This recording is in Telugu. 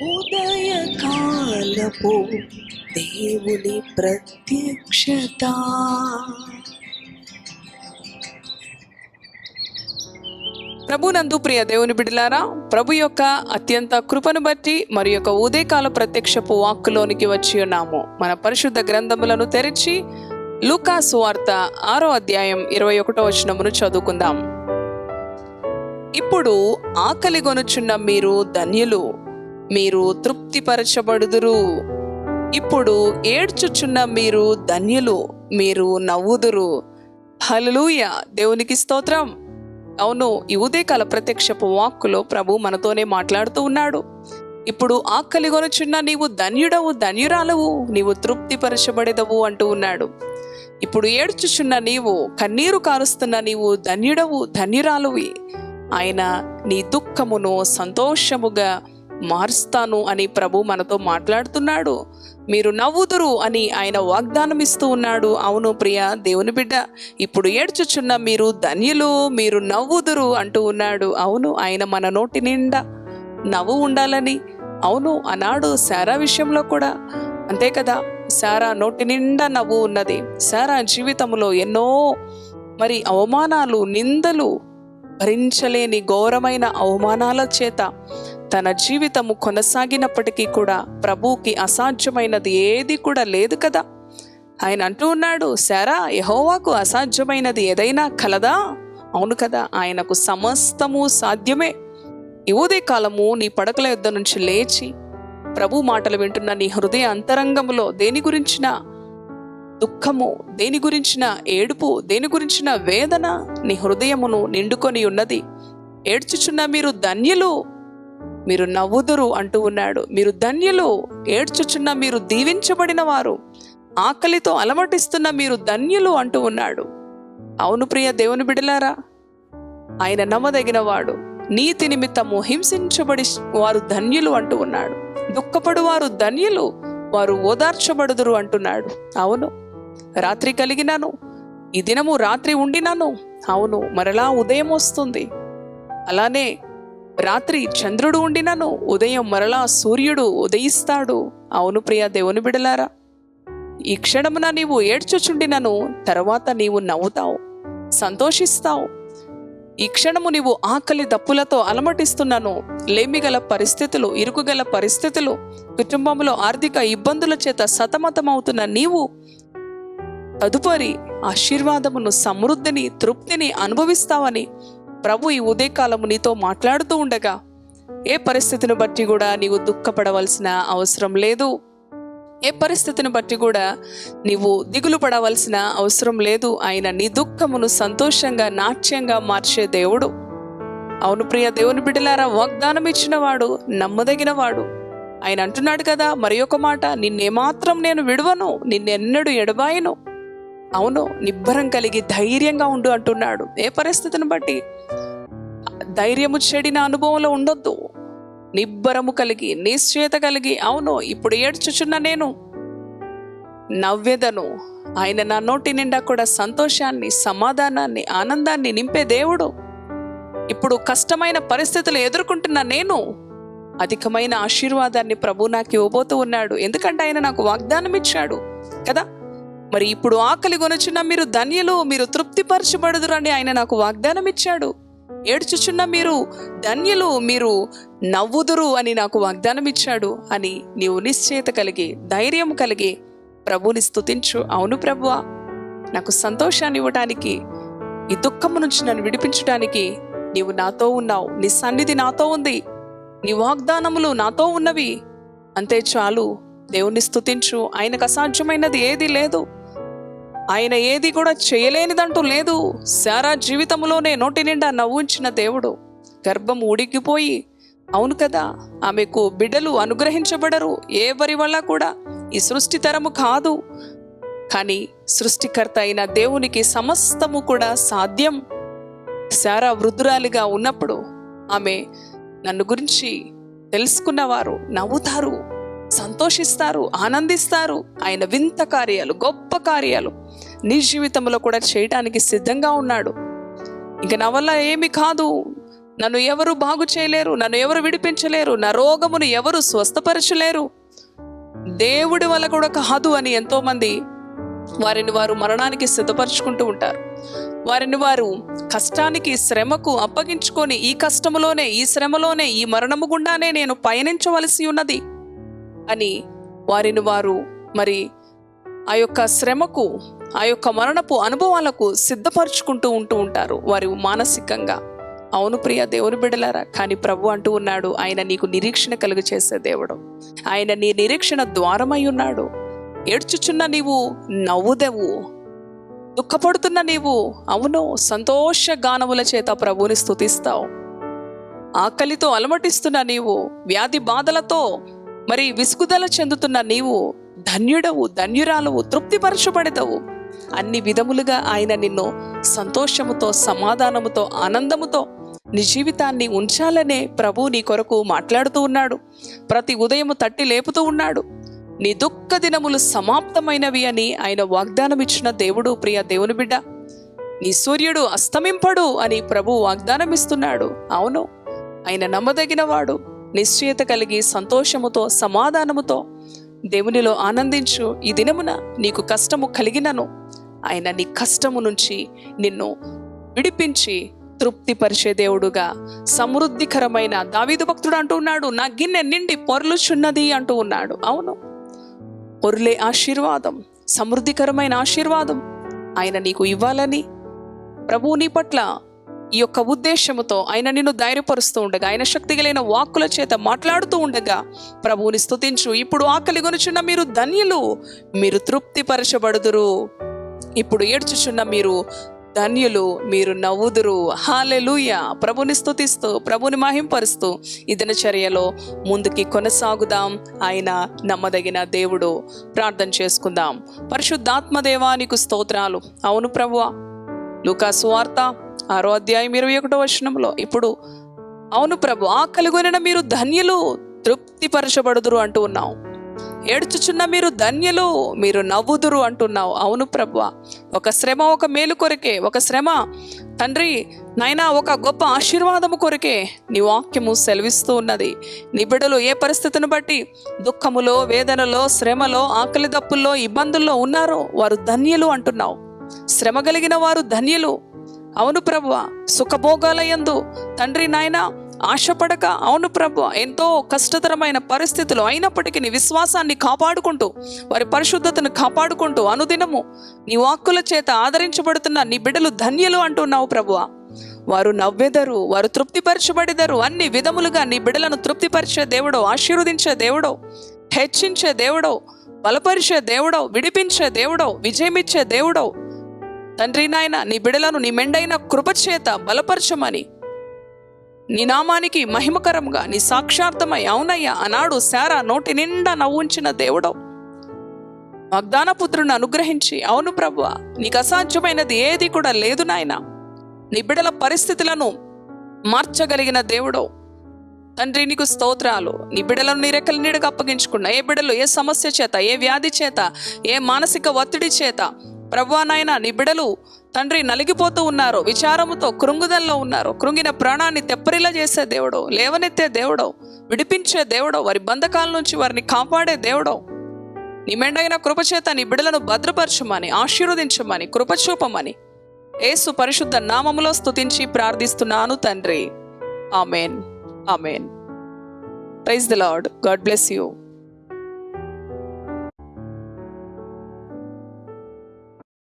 ఉదయకాలపు దేవుని ప్రత్యక్షత. ప్రభునందు ప్రియ దేవుని బిడ్డలారా, ప్రభు యొక్క అత్యంత కృపను బట్టి మరి యొక్క ఉదయకాల ప్రత్యక్షపు వాక్కులోనికి వచ్చి ఉన్నాము. మన పరిశుద్ధ గ్రంథములను తెరిచి లూకా సువార్త 6వ అధ్యాయం 21వ వచనమును చదువుకుందాం. ఇప్పుడు ఆకలి గొనుచున్న మీరు ధన్యులు, మీరు తృప్తిపరచబడుదురు. ఇప్పుడు ఏడ్చుచున్న మీరు ధన్యులు, మీరు నవ్వుదురు. హల్లెలూయా, దేవునికి స్తోత్రం. అవును, ఈ ఉదయకాల ప్రత్యక్షపు వాక్కులో ప్రభు మనతోనే మాట్లాడుతూ ఉన్నాడు. ఇప్పుడు ఆకలి గొనుచున్న నీవు ధన్యుడవు, ధన్యురాలవు, నీవు తృప్తిపరచబడేదవు అంటూ ఉన్నాడు. ఇప్పుడు ఏడ్చుచున్న నీవు, కన్నీరు కారుస్తున్న నీవు ధన్యుడవు, ధన్యురాలువి. ఆయన నీ దుఃఖమును సంతోషముగా మారుస్తాను అని ప్రభు మనతో మాట్లాడుతున్నాడు. మీరు నవ్వుదురు అని ఆయన వాగ్దానం ఇస్తూ ఉన్నాడు. అవును ప్రియ దేవుని బిడ్డ, ఇప్పుడు ఏడ్చుచున్న మీరు ధన్యులు, మీరు నవ్వుదురు అంటూ ఉన్నాడు. అవును, ఆయన మన నోటి నిండా నవ్వు ఉండాలని. అవును, ఆనాడు శారా విషయంలో కూడా అంతే కదా. శారా నోటి నిండా నవ్వు ఉన్నది. శారా జీవితంలో ఎన్నో అవమానాలు, నిందలు, భరించలేని ఘోరమైన అవమానాల చేత తన జీవితము కొనసాగినప్పటికీ కూడా ప్రభువుకి అసాధ్యమైనది ఏది కూడా లేదు కదా. ఆయన అంటూ ఉన్నాడు, శారా, యెహోవాకు అసాధ్యమైనది ఏదైనా కలదా? అవును కదా, ఆయనకు సమస్తము సాధ్యమే. ఈ ఉదయకాలము నీ పడకల యొద్ద నుంచి లేచి ప్రభు మాటలు వింటున్న నీ హృదయ అంతరంగములో దేని గురించిన దుఃఖము, దేని గురించిన ఏడుపు, దేని గురించిన వేదన నీ హృదయమును నిండుకొని ఉన్నది. ఏడ్చుచున్న మీరు ధన్యులు, మీరు నవ్వుదురు అంటూ ఉన్నాడు. మీరు ధన్యులు, ఏడ్చుచున్న మీరు దీవించబడిన వారు, ఆకలితో అలమటిస్తున్న మీరు ధన్యులు అంటూ ఉన్నాడు. అవును ప్రియ దేవుని బిడలారా, ఆయన నమ్మదగిన వాడు. నీతి నిమిత్తము హింసించబడి వారు ధన్యులు అంటూ ఉన్నాడు. దుఃఖపడు వారు ధన్యులు, వారు ఓదార్చబడుదురు అంటున్నాడు. అవును, రాత్రి కలిగినాను, ఈ దినము రాత్రి ఉండినాను. అవును, మరలా ఉదయం వస్తుంది. అలానే రాత్రి చంద్రుడు ఉండినను ఉదయం మరలా సూర్యుడు ఉదయిస్తాడు. అవును ప్రియ దేవుని బిడలారా, ఈ క్షణమున నీవు ఏడ్చుచుండినను తర్వాత నీవు నవ్వుతావు, సంతోషిస్తావు. ఈ క్షణము నీవు ఆకలి దప్పులతో అలమటిస్తున్నాను, లేమిగల పరిస్థితులు, ఇరుకుగల పరిస్థితులు, కుటుంబంలో ఆర్థిక ఇబ్బందుల చేత సతమతమవుతున్న నీవు తదుపరి ఆశీర్వాదమును, సమృద్ధిని, తృప్తిని అనుభవిస్తావని ప్రభు ఈ ఉదయకాలము నీతో మాట్లాడుతూ ఉండగా ఏ పరిస్థితిని బట్టి కూడా నీవు దుఃఖపడవలసిన అవసరం లేదు. ఏ పరిస్థితిని బట్టి కూడా నీవు దిగులు పడవలసిన అవసరం లేదు. ఆయన నీ దుఃఖమును సంతోషంగా, నాట్యంగా మార్చే దేవుడు. అవును ప్రియ దేవుని బిడ్డలారా, వాగ్దానం ఇచ్చిన వాడు, నమ్మదగిన వాడు. ఆయన అంటున్నాడు కదా మరి ఒక మాట, నిన్నేమాత్రం నేను విడువను, నిన్నెన్నడూ ఎడబాయను. అవును, నిబ్బరం కలిగి ధైర్యంగా ఉండు అంటున్నాడు. ఏ పరిస్థితిని బట్టి ధైర్యము చెడిన అనుభవంలో ఉండొద్దు. నిబ్బరము కలిగి, నిశ్చయత కలిగి, అవును ఇప్పుడు ఏడ్చుచున్న నేను నవ్వెదను. ఆయన నా నోటి నిండా కూడా సంతోషాన్ని, సమాధానాన్ని, ఆనందాన్ని నింపే దేవుడు. ఇప్పుడు కష్టమైన పరిస్థితులు ఎదుర్కొంటున్న నేను అధికమైన ఆశీర్వాదాన్ని ప్రభు నాకు ఇవ్వబోతూ ఉన్నాడు. ఎందుకంటే ఆయన నాకు వాగ్దానం ఇచ్చాడు కదా. మరి ఇప్పుడు ఆకలి గొనుచున్న మీరు ధన్యులు, మీరు తృప్తిపరచబడుదురు అని ఆయన నాకు వాగ్దానం ఇచ్చాడు. ఏడ్చుచున్న మీరు ధన్యులు, మీరు నవ్వుదురు అని నాకు వాగ్దానం ఇచ్చాడు అని నీవు నిశ్చయత కలిగి, ధైర్యం కలిగి ప్రభుని స్తుతించు. అవును ప్రభువా, నాకు సంతోషాన్ని ఇవ్వటానికి, ఈ దుఃఖము నుంచి నన్ను విడిపించడానికి నీవు నాతో ఉన్నావు. నీ సన్నిధి నాతో ఉంది, నీ వాగ్దానములు నాతో ఉన్నవి. అంతే చాలు. దేవుని స్తుతించు. ఆయనకు అసాధ్యమైనది ఏది లేదు. ఆయన ఏది కూడా చేయలేనిదంటూ లేదు. శారా జీవితంలోనే నోటి నిండా నవ్వుంచిన దేవుడు. గర్భం ఉడికిపోయి, అవును కదా, ఆమెకు బిడ్డలు అనుగ్రహించబడరు. ఎవరి వల్ల కూడా ఈ సృష్టి తరము కాదు. కానీ సృష్టికర్త అయిన దేవునికి సమస్తము కూడా సాధ్యం. శారా వృద్ధురాలిగా ఉన్నప్పుడు ఆమె నన్ను గురించి తెలుసుకున్నవారు నవ్వుతారు, సంతోషిస్తారు, ఆనందిస్తారు. ఆయన వింత కార్యాలు, గొప్ప కార్యాలు నీ జీవితంలో కూడా చేయడానికి సిద్ధంగా ఉన్నాడు. ఇంక నా వల్ల ఏమి కాదు, నన్ను ఎవరు బాగు చేయలేరు, నన్ను ఎవరు విడిపించలేరు, నా రోగమును ఎవరు స్వస్థపరచలేరు, దేవుడి వల్ల కూడా కాదు అని ఎంతోమంది వారిని వారు మరణానికి సిద్ధపరచుకుంటూ ఉంటారు. వారిని వారు కష్టానికి, శ్రమకు అప్పగించుకొని ఈ కష్టములోనే, ఈ శ్రమలోనే, ఈ మరణము గుండానే నేను పయనించవలసి ఉన్నది అని వారిని వారు మరి ఆ యొక్క శ్రమకు, ఆ యొక్క మరణపు అనుభవాలకు సిద్ధపరచుకుంటూ ఉంటారు వారి మానసికంగా. అవును ప్రియ దేవుని బిడ్డలారా, కానీ ప్రభు అంటూ ఉన్నాడు, ఆయన నీకు నిరీక్షణ కలుగు చేసే దేవుడు. ఆయన నీ నిరీక్షణ ద్వారమై ఉన్నాడు. ఏడ్చుచున్న నీవు నవ్వుదెవు, దుఃఖపడుతున్న నీవు అవును సంతోష గానముల చేత ప్రభువుని స్తుతిస్తావు. ఆకలితో అలమటిస్తున్న నీవు, వ్యాధి బాధలతో మరి విసుగుదల చెందుతున్న నీవు ధన్యుడవు, ధన్యురాలవు, తృప్తిపరచబడతావు. అన్ని విధములుగా ఆయన నిన్ను సంతోషముతో, సమాధానముతో, ఆనందముతో నీ జీవితాన్ని ఉంచాలనే ప్రభు నీ కొరకు మాట్లాడుతూ ఉన్నాడు. ప్రతి ఉదయము తట్టి లేపుతూ ఉన్నాడు. నీ దుఃఖ దినములు సమాప్తమైనవి అని ఆయన వాగ్దానం ఇచ్చిన దేవుడు. ప్రియ దేవుని బిడ్డ, నీ సూర్యుడు అస్తమింపడు అని ప్రభు వాగ్దానం ఇస్తున్నాడు. అవును, ఆయన నమ్మదగిన వాడు. నిశ్చయత కలిగి సంతోషముతో, సమాధానముతో దేవునిలో ఆనందించు. ఈ దినమున నీకు కష్టము కలిగినను ఆయన నీ కష్టము నుంచి నిన్ను విడిపించి తృప్తిపరిచే దేవుడుగా, సమృద్ధికరమైన, దావీదు భక్తుడు అంటూ ఉన్నాడు, నా గిన్నె నిండి పొర్లుచున్నది అంటూ ఉన్నాడు. అవును, పొర్లే ఆశీర్వాదం, సమృద్ధికరమైన ఆశీర్వాదం ఆయన నీకు ఇవ్వాలని ప్రభువు నీ పట్ల ఈ యొక్క ఉద్దేశముతో ఆయన నిన్ను ధైర్యపరుస్తూ ఉండగా, ఆయన శక్తి కలిగిన వాక్కుల చేత మాట్లాడుతూ ఉండగా ప్రభువుని స్తుతించు. ఇప్పుడు ఆకలి గొనుచున్న మీరు ధన్యులు, మీరు తృప్తిపరచబడుదురు. ఇప్పుడు ఏడ్చుచున్న మీరు ధన్యులు, మీరు నవ్వుదురు. హల్లెలూయా. ప్రభుని స్తుతిస్తూ, ప్రభుని మహింపరుస్తూ ఈ దినచర్యలో ముందుకి కొనసాగుదాం. ఆయన నమ్మదగిన దేవుడు. ప్రార్థన చేసుకుందాం. పరిశుద్ధాత్మదేవా నీకు స్తోత్రాలు. అవును ప్రభువా, లూకా సువార్త 6వ అధ్యాయం 21వ వచనంలో ఇప్పుడు అవును ప్రభు, ఆకలి గొనిన మీరు ధన్యులు, తృప్తిపరచబడుదురు అంటూ ఉన్నావు. ఏడ్చుచున్న మీరు ధన్యులు, మీరు నవ్వుదురు అంటున్నావు. అవును ప్రభువా, ఒక శ్రమ ఒక మేలు కొరకే, ఒక శ్రమ తండ్రి నాయనా ఒక గొప్ప ఆశీర్వాదము కొరకే నీ వాక్యము సెలవిస్తూ ఉన్నది. నీ బిడ్డలు ఏ పరిస్థితిని బట్టి దుఃఖములో, వేదనలో, శ్రమలో, ఆకలి దప్పుల్లో, ఇబ్బందుల్లో ఉన్నారో వారు ధన్యులు అంటున్నావు. శ్రమ కలిగిన వారు ధన్యులు. అవును ప్రభువా, సుఖభోగాలయందు తండ్రి నాయన ఆశపడక, అవును ప్రభువా, ఎంతో కష్టతరమైన పరిస్థితులు అయినప్పటికీ నీ విశ్వాసాన్ని కాపాడుకుంటూ, వారి పరిశుద్ధతను కాపాడుకుంటూ అనుదినము నీ వాక్కుల చేత ఆదరించబడుతున్న నీ బిడ్డలు ధన్యులు అంటున్నావు ప్రభువా. వారు నవ్వెదరు, వారు తృప్తిపరచబడెదరు. అన్ని విధములుగా నీ బిడ్డలను తృప్తిపరిచే దేవుడో, ఆశీర్వదించే దేవుడో, హెచ్చించే దేవుడో, బలపరిచే దేవుడో, విడిపించే దేవుడో, విజయమిచ్చే దేవుడో తండ్రి నాయన నీ బిడలను నీ మెండైన కృపచేత బలపరచమని, నీ నామానికి మహిమకరంగా నీ సాక్షార్థమై అవునయ్యా ఆనాడు శారా నోటి నిండా నవ్వుంచిన దేవుడో, వాగ్దాన పుత్రుని అనుగ్రహించి అవును ప్రభువా, నీకు అసాధ్యమైనది ఏది కూడా లేదు నాయన. నీ బిడల పరిస్థితులను మార్చగలిగిన దేవుడో తండ్రి నీకు స్తోత్రాలు. నీ బిడలను నీ రెక్కల నీడగా అప్పగించుకున్నా. ఏ బిడలు ఏ సమస్య చేత, ఏ వ్యాధి చేత, ఏ మానసిక ఒత్తిడి చేత ప్రభువా నాయన నీ బిడలు తండ్రి నలిగిపోతూ ఉన్నారు, విచారముతో కృంగుదల్లో ఉన్నారు. కృంగిన ప్రాణాన్ని తెప్పరిలా చేసే దేవుడో, లేవనెత్తే దేవుడో, విడిపించే దేవుడో, వారి బంధకాల నుంచి వారిని కాపాడే దేవుడో, నీ మెండైన కృపచేత నీ బిడలను భద్రపరచమని, ఆశీర్వదించమని, కృపచూపమని యేసు పరిశుద్ధ నామములో స్తుతించి ప్రార్థిస్తున్నాను తండ్రి. Amen. Amen. Praise the Lord. God bless you.